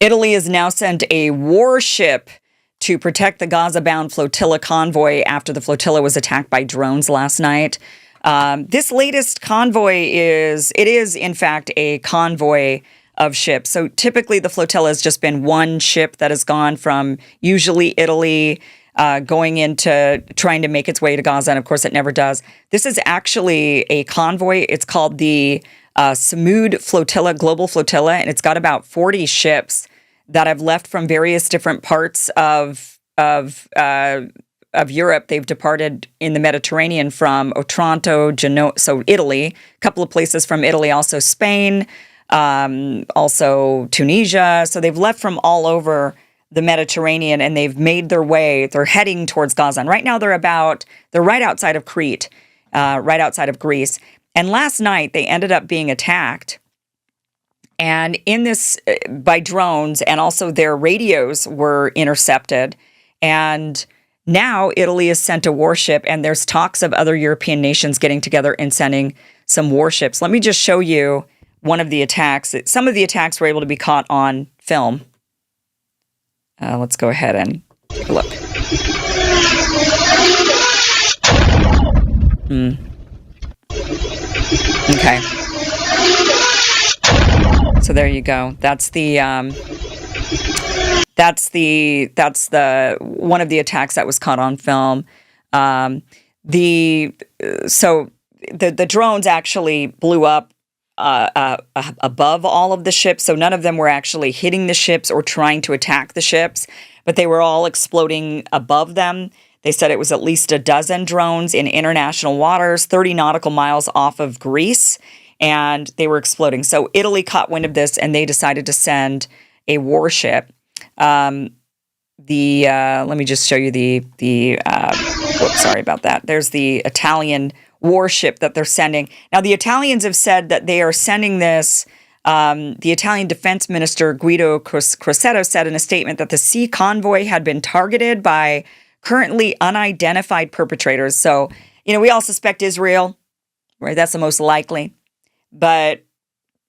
Italy has now sent a warship to protect the Gaza-bound flotilla convoy after the flotilla was attacked by drones last night. This latest convoy is in fact a convoy of ships. So typically the flotilla has just been one ship that has gone from usually Italy going into trying to make its way to Gaza. And of course it never does. This is actually a convoy. It's called the Samud Flotilla, Global Flotilla, and it's got about 40 ships that have left from various different parts of Europe. They've departed in the Mediterranean from Otranto, Genoa, so Italy, a couple of places from Italy, also Spain, also Tunisia. So they've left from all over the Mediterranean and they've made their way. They're heading towards Gaza. And right now they're right outside of Crete, right outside of Greece. And last night they ended up being attacked. And in this by drones, and also their radios were intercepted. And now Italy has sent a warship, and there's talks of other European nations getting together and sending some warships. Let me just show you one of the attacks. Some of the attacks were able to be caught on film. Let's go ahead and take a look. Okay. So there you go. That's the one of the attacks that was caught on film. The drones actually blew up above all of the ships, so none of them were actually hitting the ships or trying to attack the ships, but they were all exploding above them. They said it was at least a dozen drones in international waters, 30 nautical miles off of Greece, and they were exploding. So Italy caught wind of this, and they decided to send a warship. Let me just show you whoops, sorry about that. There's the Italian warship that they're sending. Now, the Italians have said that they are sending this. The Italian Defense Minister Guido Crosetto said in a statement that the sea convoy had been targeted by currently unidentified perpetrators. So, we all suspect Israel, right? That's the most likely. But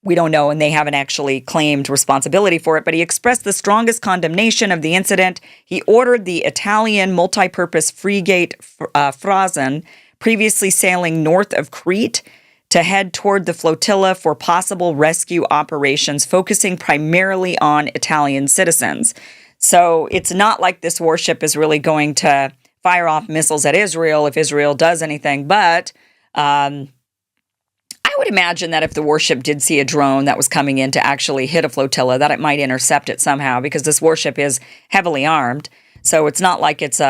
we don't know, and they haven't actually claimed responsibility for it. But he expressed the strongest condemnation of the incident. He ordered the Italian multi-purpose frigate Frazen, previously sailing north of Crete, to head toward the flotilla for possible rescue operations, focusing primarily on Italian citizens. So it's not like this warship is really going to fire off missiles at Israel if Israel does anything. But I would imagine that if the warship did see a drone that was coming in to actually hit a flotilla, that it might intercept it somehow, because this warship is heavily armed. So it's not like it's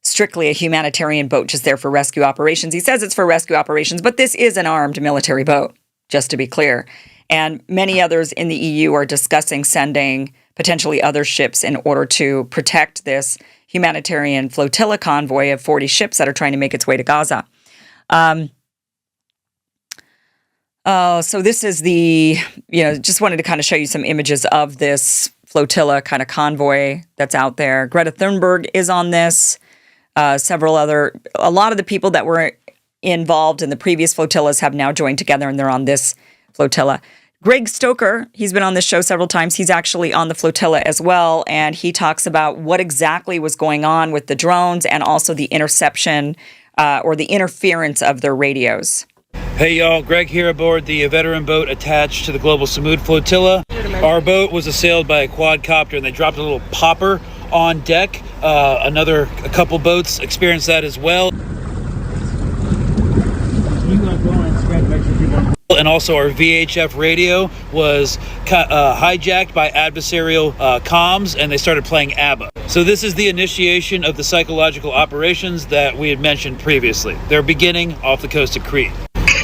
strictly a humanitarian boat just there for rescue operations. He says it's for rescue operations, but this is an armed military boat, just to be clear. And many others in the EU are discussing sending potentially other ships in order to protect this humanitarian flotilla convoy of 40 ships that are trying to make its way to Gaza. So this is just wanted to kind of show you some images of this flotilla kind of convoy that's out there. Greta Thunberg is on this. A lot of the people that were involved in the previous flotillas have now joined together, and they're on this flotilla. Greg Stoker, he's been on this show several times. He's actually on the flotilla as well, and he talks about what exactly was going on with the drones and also the interception or the interference of their radios. Hey y'all, Greg here aboard the veteran boat attached to the Global Samud Flotilla. Our boat was assailed by a quadcopter and they dropped a little popper on deck. A couple boats experienced that as well. And also our VHF radio was hijacked by adversarial comms, and they started playing ABBA. So this is the initiation of the psychological operations that we had mentioned previously. They're beginning off the coast of Crete.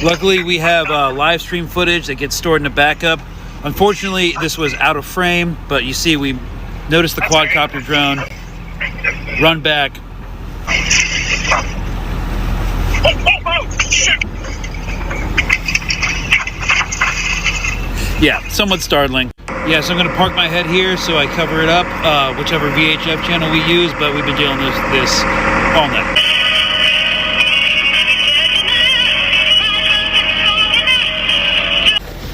Luckily, we have live stream footage that gets stored in a backup. Unfortunately, this was out of frame, but you see we noticed the quadcopter drone run back. Yeah, somewhat startling. Yeah, so I'm going to park my head here so I cover it up, whichever VHF channel we use, but we've been dealing with this all night.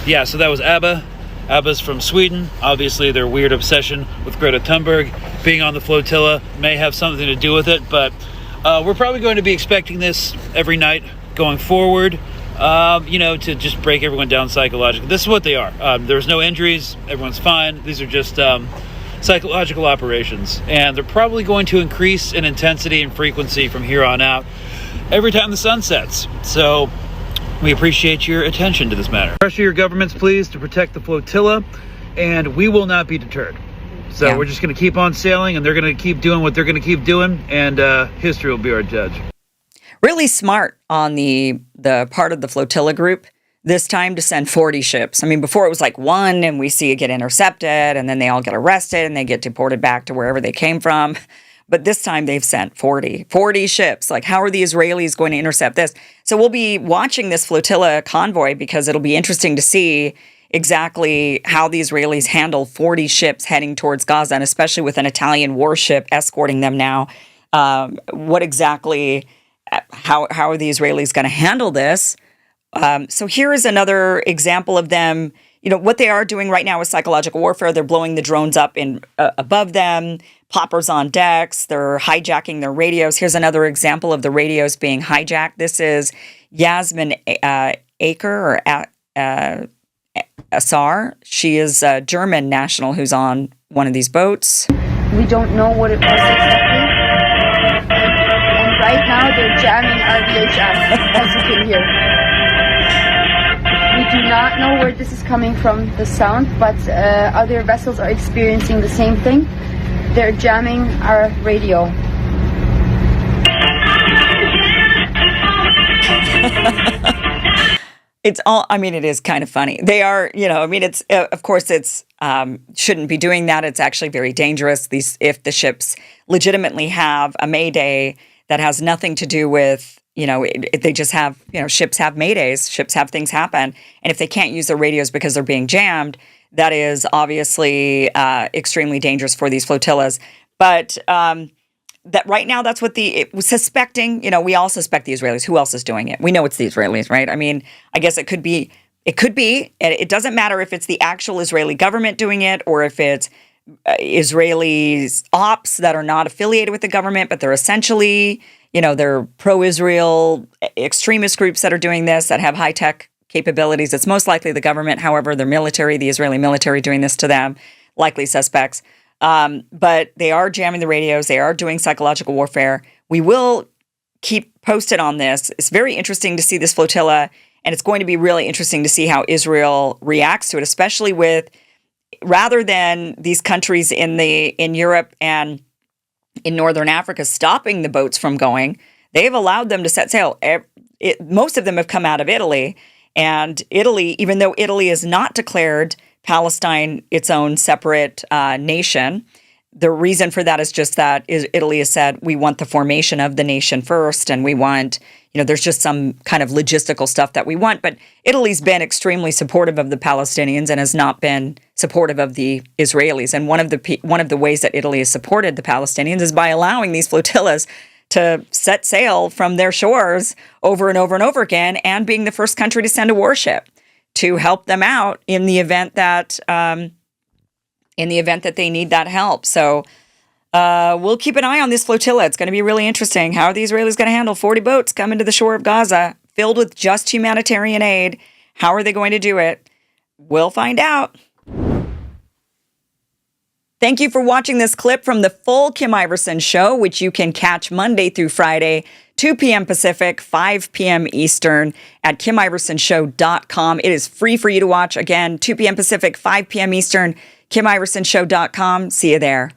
Yeah, so that was ABBA. ABBA's from Sweden. Obviously, their weird obsession with Greta Thunberg being on the flotilla may have something to do with it, but we're probably going to be expecting this every night going forward, to just break everyone down psychologically. This is what they are. There's no injuries. Everyone's fine. These are just psychological operations, and they're probably going to increase in intensity and frequency from here on out every time the sun sets. So we appreciate your attention to this matter. Pressure your governments, please, to protect the flotilla, and we will not be deterred. So we're just going to keep on sailing, and they're going to keep doing what they're going to keep doing, and history will be our judge. Really smart on the part of the flotilla group this time to send 40 ships. I mean, before it was like one, and we see it get intercepted, and then they all get arrested, and they get deported back to wherever they came from. But this time they've sent 40 ships. Like, how are the Israelis going to intercept this? So we'll be watching this flotilla convoy because it'll be interesting to see exactly how the Israelis handle 40 ships heading towards Gaza, and especially with an Italian warship escorting them now. How are the Israelis going to handle this? So here is another example of them. What they are doing right now is psychological warfare. They're blowing the drones up above them, poppers on decks. They're hijacking their radios. Here's another example of the radios being hijacked. This is Yasmin Aker, or Asar. She is a German national who's on one of these boats. We don't know what it was exactly. And right now they're jamming our VHF, as you can hear. We do not know where this is coming from, the sound, but other vessels are experiencing the same thing. They're jamming our radio. It is kind of funny. They are, it's, of course, shouldn't be doing that. It's actually very dangerous. If the ships legitimately have a mayday that has nothing to do with, they just have, ships have maydays, ships have things happen. And if they can't use their radios because they're being jammed, that is obviously extremely dangerous for these flotillas. But that right now, that's what it was suspecting. We all suspect the Israelis. Who else is doing it? We know it's the Israelis, right? I mean, I guess it could be. It doesn't matter if it's the actual Israeli government doing it or if it's Israeli ops that are not affiliated with the government, but they're essentially, they're pro-Israel extremist groups that are doing this, that have high-tech capabilities. It's most likely the government. However, the Israeli military doing this to them, likely suspects. But they are jamming the radios. They are doing psychological warfare. We will keep posted on this. It's very interesting to see this flotilla, and it's going to be really interesting to see how Israel reacts to it, especially rather than these countries in Europe and in Northern Africa stopping the boats from going. They've allowed them to set sail. Most of them have come out of Italy, and Italy, even though Italy has not declared Palestine its own separate nation, the reason for that is just that Italy has said, we want the formation of the nation first, and we want, there's just some kind of logistical stuff that we want. But Italy's been extremely supportive of the Palestinians and has not been supportive of the Israelis. And one of the ways that Italy has supported the Palestinians is by allowing these flotillas to set sail from their shores over and over and over again, and being the first country to send a warship to help them out in the event that they need that help. So we'll keep an eye on this flotilla. It's going to be really interesting. How are the Israelis going to handle 40 boats coming to the shore of Gaza filled with just humanitarian aid? How are they going to do it? We'll find out. Thank you for watching this clip from the full Kim Iversen Show, which you can catch Monday through Friday, 2 p.m. Pacific, 5 p.m. Eastern at KimIversonShow.com. It is free for you to watch. Again, 2 p.m. Pacific, 5 p.m. Eastern, KimIversonShow.com. See you there.